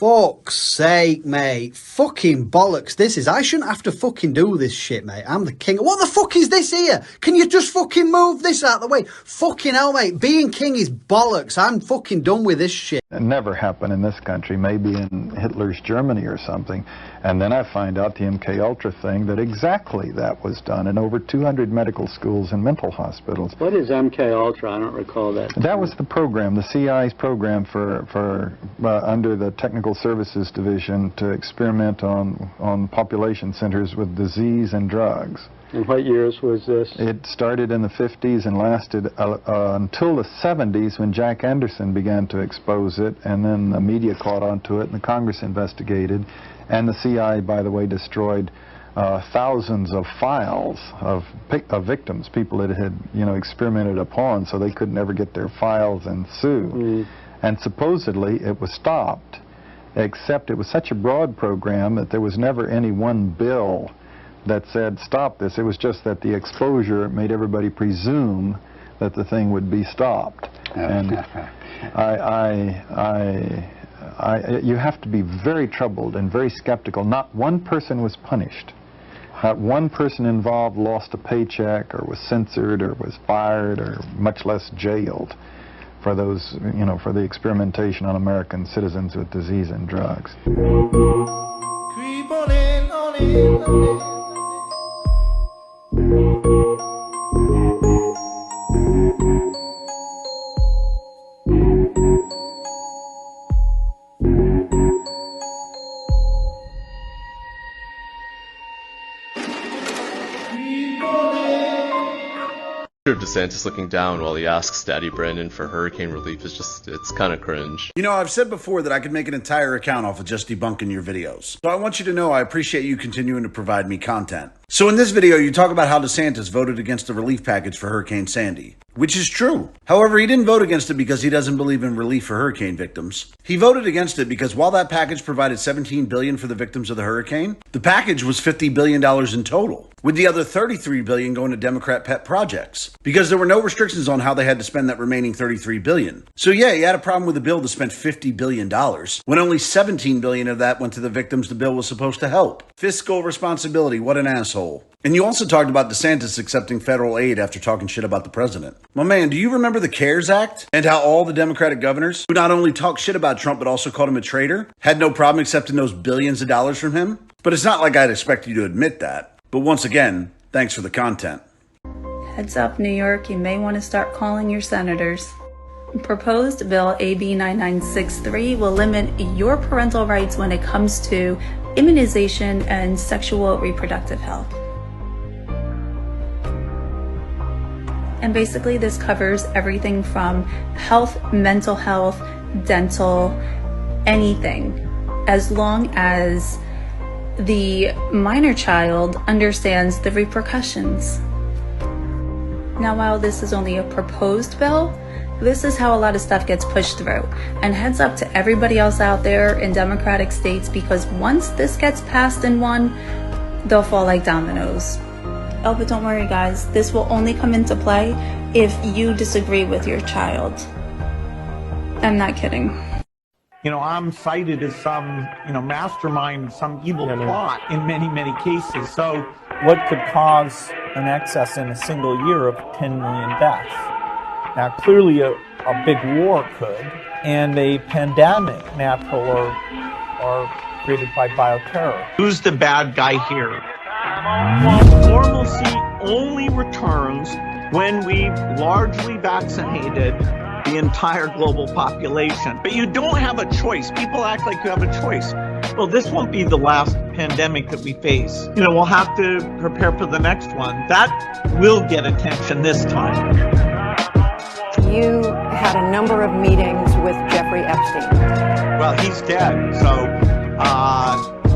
fuck's sake, mate. Fucking bollocks this is. I shouldn't have to fucking do this shit, mate. I'm the king. What the fuck is this here? Can you just fucking move this out of the way? Fucking hell, mate. Being king is bollocks. I'm fucking done with this shit. It never happened in this country, maybe in Hitler's Germany or something. And then I find out the MK Ultra thing, that exactly that was done in over 200 medical schools and mental hospitals. What is MK Ultra? I don't recall that. That was the program, the CIA's program for under the Technical Services Division to experiment on population centers with disease and drugs. And what years was this? It started in the 50s and lasted until the 70s when Jack Anderson began to expose it, and then the media caught onto it and the Congress investigated, and the CIA, by the way, destroyed thousands of files of victims, people that had, experimented upon, so they could never get their files and sue. And supposedly it was stopped, except it was such a broad program that there was never any one bill that said stop this. It was just that the exposure made everybody presume that the thing would be stopped. And you have to be very troubled and very skeptical. Not one person was punished. Not one person involved lost a paycheck or was censored or was fired or much less jailed for those, for the experimentation on American citizens with disease and drugs. Creep on in, on in, on in. Of DeSantis looking down while he asks Daddy Brandon for hurricane relief is just, it's kind of cringe. You know, I've said before that I could make an entire account off of just debunking your videos. So I want you to know I appreciate you continuing to provide me content. So in this video, you talk about how DeSantis voted against the relief package for Hurricane Sandy, which is true. However, he didn't vote against it because he doesn't believe in relief for hurricane victims. He voted against it because while that package provided $17 billion for the victims of the hurricane, the package was $50 billion in total, with the other $33 billion going to Democrat pet projects, because there were no restrictions on how they had to spend that remaining $33 billion. So yeah, he had a problem with the bill that spent $50 billion, when only $17 billion of that went to the victims the bill was supposed to help. Fiscal responsibility, what an asshole. And you also talked about DeSantis accepting federal aid after talking shit about the president. My man, do you remember the CARES Act? And how all the Democratic governors, who not only talked shit about Trump but also called him a traitor, had no problem accepting those billions of dollars from him? But it's not like I'd expect you to admit that. But once again, thanks for the content. Heads up, New York, you may want to start calling your senators. Proposed Bill AB 9963 will limit your parental rights when it comes to immunization and sexual reproductive health. And basically this covers everything from health, mental health, dental, anything, as long as the minor child understands the repercussions. Now, while this is only a proposed bill, this is how a lot of stuff gets pushed through. And heads up to everybody else out there in Democratic states, because once this gets passed in one, they'll fall like dominoes. Oh, but don't worry guys, this will only come into play if you disagree with your child. I'm not kidding. I'm cited as some, mastermind, some evil plot in many, many cases. So what could cause an excess in a single year of 10 million deaths? Now, clearly a big war could, and a pandemic, natural or created by bioterror. Who's the bad guy here? Normalcy only returns when we've largely vaccinated the entire global population. But you don't have a choice. People act like you have a choice. Well, this won't be the last pandemic that we face. We'll have to prepare for the next one. That will get attention this time. You had a number of meetings with Jeffrey Epstein. Well, he's dead, so...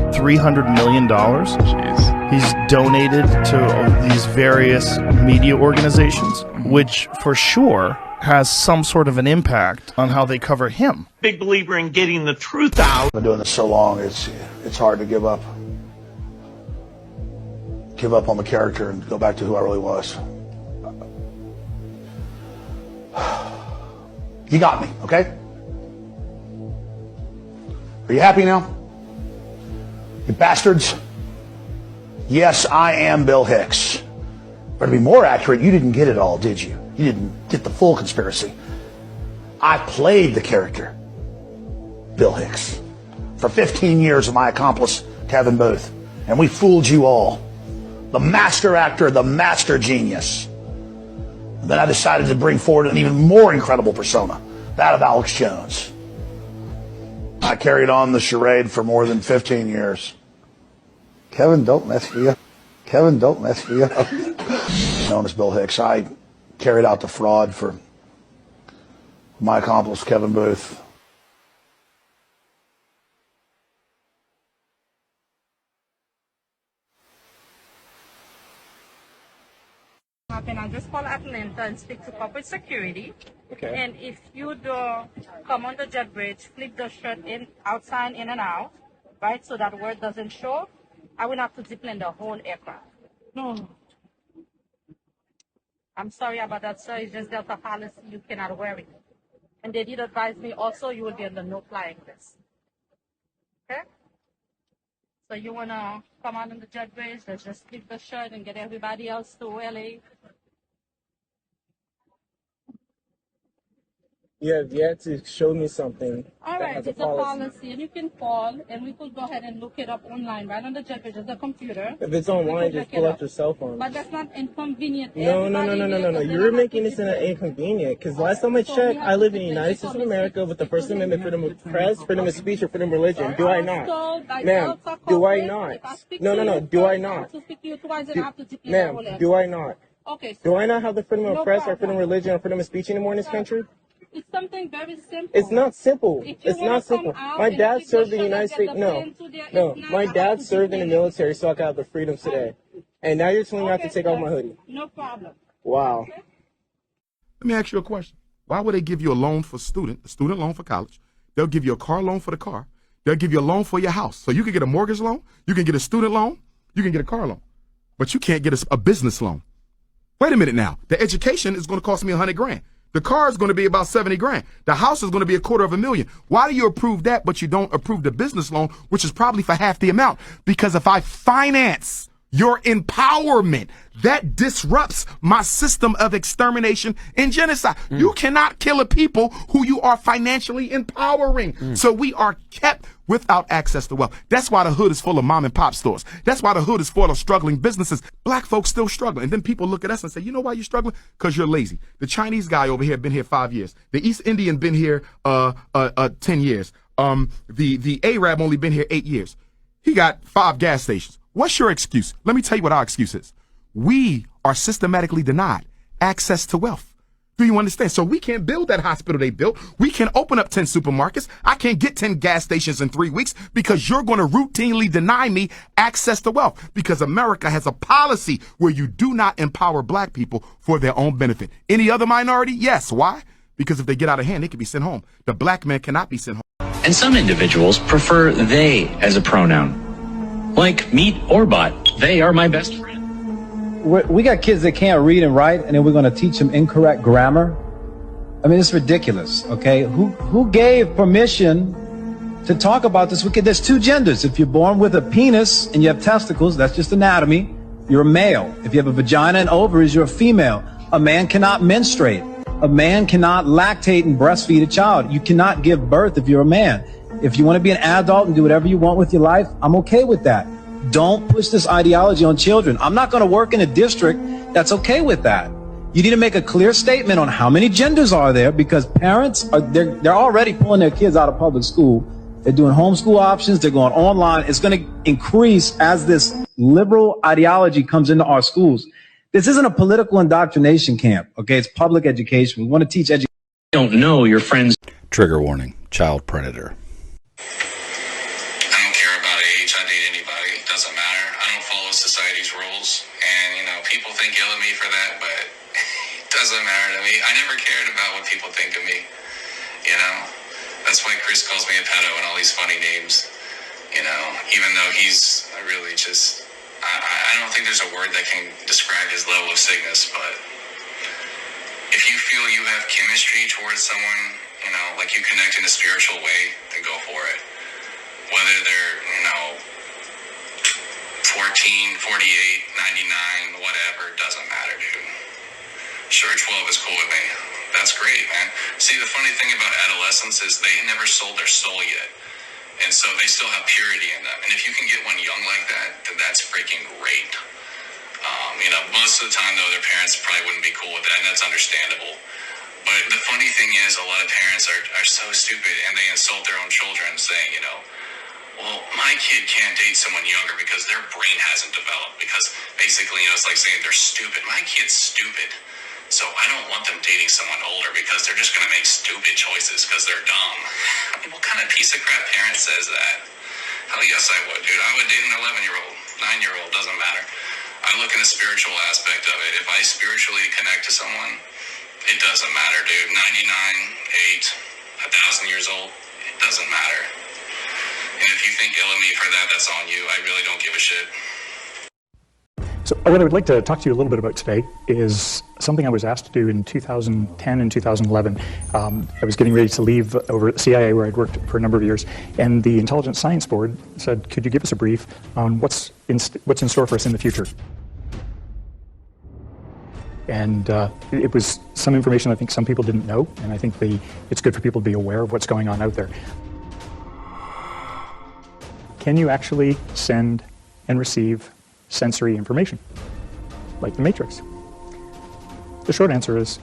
$300 million. Jeez. He's donated to these various media organizations, which for sure has some sort of an impact on how they cover him. Big believer in getting the truth out. I've been doing this so long, it's hard to give up. Give up on the character and go back to who I really was. You got me, okay? Are you happy now? You bastards? Yes, I am Bill Hicks. But to be more accurate, you didn't get it all, did you? You didn't get the full conspiracy. I played the character, Bill Hicks, for 15 years with my accomplice, Kevin Booth. And we fooled you all. The master actor, the master genius. And then I decided to bring forward an even more incredible persona, that of Alex Jones. I carried on the charade for more than 15 years. Kevin, don't mess me up. Kevin, don't mess me up. Known as Bill Hicks, I carried out the fraud for my accomplice, Kevin Booth. I just call Atlanta and speak to corporate security. Okay. And if you do come on the jet bridge, flip the shirt in, outside, in and out, right, so that word doesn't show, I will have to deplane the whole aircraft. No. I'm sorry about that, sir. It's just Delta policy. You cannot wear it. And they did advise me also you will be on the no-flying list. Okay? So you want to come on the jet bridge, let's just flip the shirt and get everybody else to LA. You have yet to show me something. All that right, has it's a policy, and you can call, and we could go ahead and look it up online, right on the jet bridge, the computer. If it's online, just pull up your cell phone. But that's not inconvenient. No. You're making this inconvenient. Because last time I checked, I live in the United States of America with the First Amendment, freedom of press, freedom of speech, or freedom of religion. Do I not? Ma'am, do I not? No. Do I not? Ma'am, do I not? Okay. Do I not have the freedom of press, or freedom of religion, or freedom of speech anymore in this country? It's something very simple. It's not simple. It's not simple. My dad served in the United States. No. My dad served in the military, so I got the freedoms today. And now you're telling me I have to take off my hoodie. No problem. Wow. Let me ask you a question. Why would they give you a loan for a student loan for college? They'll give you a car loan for the car. They'll give you a loan for your house. So you can get a mortgage loan, you can get a student loan, you can get a car loan. But you can't get a business loan. Wait a minute now. The education is going to cost me $100,000. The car is going to be about $70,000. The house is going to be $250,000. Why do you approve that, but you don't approve the business loan, which is probably for half the amount? Because if I finance your empowerment, that disrupts my system of extermination and genocide. You cannot kill a people who you are financially empowering. So we are kept without access to wealth. That's why the hood is full of mom and pop stores. That's why the hood is full of struggling businesses. Black folks still struggling. And then people look at us and say, you know why you're struggling? Because you're lazy. The Chinese guy over here been here 5 years. The East Indian been here 10 years. The Arab only been here 8 years. He got 5 gas stations. What's your excuse? Let me tell you what our excuse is. We are systematically denied access to wealth. Do you understand? So we can't build that hospital they built. We can't open up 10 supermarkets. I can't get 10 gas stations in 3 weeks because you're going to routinely deny me access to wealth, because America has a policy where you do not empower black people for their own benefit. Any other minority? Yes. Why? Because if they get out of hand, they can be sent home. The black man cannot be sent home. And some individuals prefer they as a pronoun. Like meat or bot, they are my best friend. We got kids that can't read and write, and then we're going to teach them incorrect grammar. I mean, it's ridiculous, okay? Who gave permission to talk about this? There's 2 genders. If you're born with a penis and you have testicles, that's just anatomy. You're a male. If you have a vagina and ovaries, you're a female. A man cannot menstruate. A man cannot lactate and breastfeed a child. You cannot give birth if you're a man. If you want to be an adult and do whatever you want with your life, I'm okay with that. Don't push this ideology on children. I'm not going to work in a district that's okay with that. You need to make a clear statement on how many genders are there, because parents they're already pulling their kids out of public school. They're doing homeschool options. They're going online. It's going to increase as this liberal ideology comes into our schools. This isn't a political indoctrination camp, okay? It's public education. We want to teach education. Don't know your friends. Trigger warning, child predator. I don't care about age. I date anybody. It doesn't matter. I don't follow society's rules. And, people think ill of me for that, but it doesn't matter to me. I never cared about what people think of me. That's why Chris calls me a pedo and all these funny names. Even though he's really just, I don't think there's a word that can describe his level of sickness, but if you feel you have chemistry towards someone, like you connect in a spiritual way, then go for it. Whether they're, 14, 48, 99, whatever, doesn't matter, dude. Sure, 12 is cool with me. That's great, man. See, the funny thing about adolescents is they never sold their soul yet. And so they still have purity in them. And if you can get one young like that, then that's freaking great. Most of the time, though, their parents probably wouldn't be cool with that, and that's understandable. But the funny thing is, a lot of parents are so stupid, and they insult their own children saying, well, my kid can't date someone younger because their brain hasn't developed. Because basically, it's like saying they're stupid. My kid's stupid. So I don't want them dating someone older because they're just going to make stupid choices because they're dumb. I mean, what kind of piece of crap parent says that? Hell yes, I would, dude. I would date an 11-year-old, 9-year-old, doesn't matter. I look in the spiritual aspect of it. If I spiritually connect to someone, it doesn't matter, dude. 99, 8, 1,000 years old, it doesn't matter. And if you think ill of me for that, that's on you. I really don't give a shit. So what I would like to talk to you a little bit about today is something I was asked to do in 2010 and 2011. I was getting ready to leave over at the CIA, where I'd worked for a number of years, and the Intelligence Science Board said, could you give us a brief on what's in store for us in the future? And it was some information I think some people didn't know, and I think it's good for people to be aware of what's going on out there. Can you actually send and receive sensory information, like the Matrix? The short answer is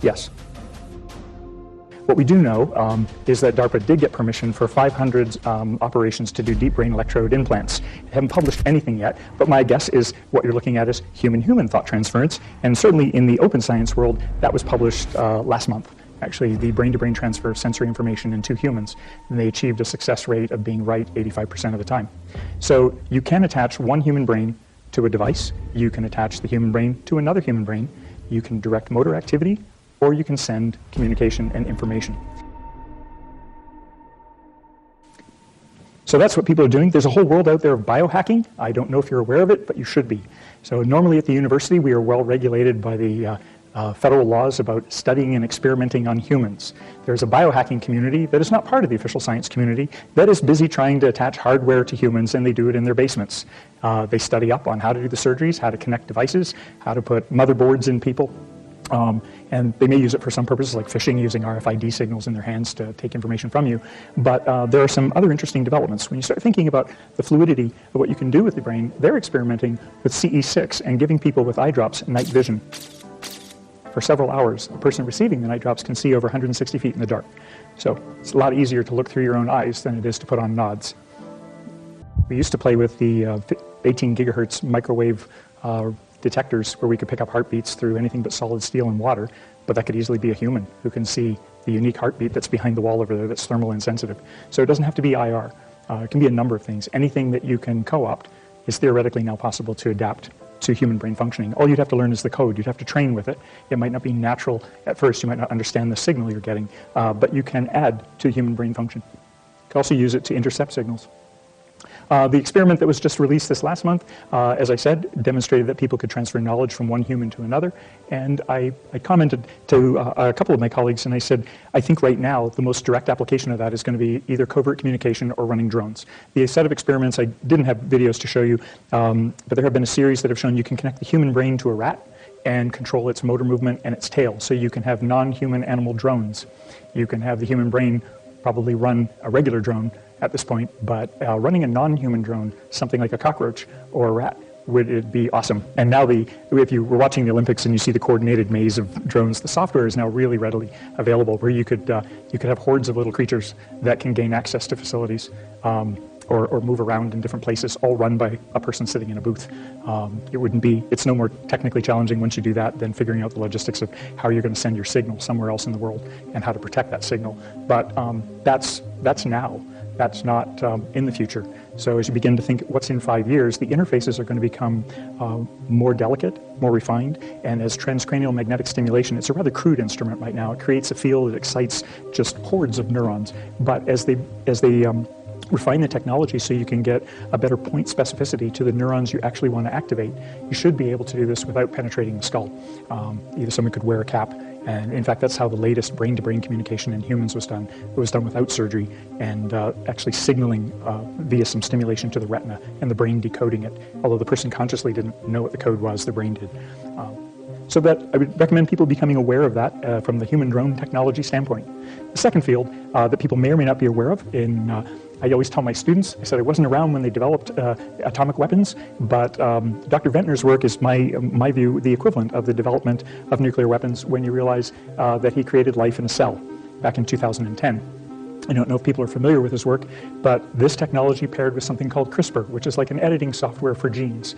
yes. What we do know is that DARPA did get permission for 500 operations to do deep brain electrode implants. They haven't published anything yet, but my guess is what you're looking at is human-human thought transference, and certainly in the open science world, that was published last month. Actually, the brain-to-brain transfer of sensory information in 2 humans, and they achieved a success rate of being right 85% of the time. So you can attach one human brain to a device, you can attach the human brain to another human brain, you can direct motor activity, or you can send communication and information. So that's what people are doing. There's a whole world out there of biohacking. I don't know if you're aware of it, but you should be. So normally at the university, we are well regulated by the federal laws about studying and experimenting on humans. There's a biohacking community that is not part of the official science community that is busy trying to attach hardware to humans, and they do it in their basements. They study up on how to do the surgeries, how to connect devices, how to put motherboards in people. And they may use it for some purposes like phishing, using RFID signals in their hands to take information from you. But there are some other interesting developments. When you start thinking about the fluidity of what you can do with the brain, they're experimenting with CE6 and giving people with eye drops night vision. For several hours, the person receiving the night drops can see over 160 feet in the dark. So it's a lot easier to look through your own eyes than it is to put on nods. We used to play with the 18 gigahertz microwave detectors where we could pick up heartbeats through anything but solid steel and water, but that could easily be a human who can see the unique heartbeat that's behind the wall over there that's thermal insensitive. So it doesn't have to be IR. It can be a number of things. Anything that you can co-opt is theoretically now possible to adapt to human brain functioning. All you'd have to learn is the code. You'd have to train with it. It might not be natural at first. You might not understand the signal you're getting, but you can add to human brain function. You can also use it to intercept signals. The experiment that was just released this last month, as I said, demonstrated that people could transfer knowledge from one human to another. And I commented to a couple of my colleagues, and I said, I think right now the most direct application of that is going to be either covert communication or running drones. The set of experiments, I didn't have videos to show you, but there have been a series that have shown you can connect the human brain to a rat and control its motor movement and its tail. So you can have non-human animal drones. You can have the human brain probably run a regular drone at this point, but running a non-human drone, something like a cockroach or a rat, would it be awesome. And now if you were watching the Olympics and you see the coordinated maze of drones, the software is now really readily available where you could have hordes of little creatures that can gain access to facilities or move around in different places, all run by a person sitting in a booth. It's no more technically challenging once you do that than figuring out the logistics of how you're going to send your signal somewhere else in the world and how to protect that signal. But that's now. That's not in the future. So as you begin to think what's in 5 years, the interfaces are going to become more delicate, more refined, and as transcranial magnetic stimulation, it's a rather crude instrument right now. It creates a field that excites just hordes of neurons. But as they refine the technology so you can get a better point specificity to the neurons you actually want to activate, you should be able to do this without penetrating the skull. Either someone could wear a cap, and in fact that's how the latest brain-to-brain communication in humans was done. It was done without surgery and actually signaling via some stimulation to the retina and the brain decoding it. Although the person consciously didn't know what the code was, the brain did. So that I would recommend people becoming aware of that from the human drone technology standpoint. The second field that people may or may not be aware of, I always tell my students, I said I wasn't around when they developed atomic weapons, but Dr. Ventnor's work is, my view, the equivalent of the development of nuclear weapons when you realize that he created life in a cell back in 2010. I don't know if people are familiar with his work, but this technology paired with something called CRISPR, which is like an editing software for genes,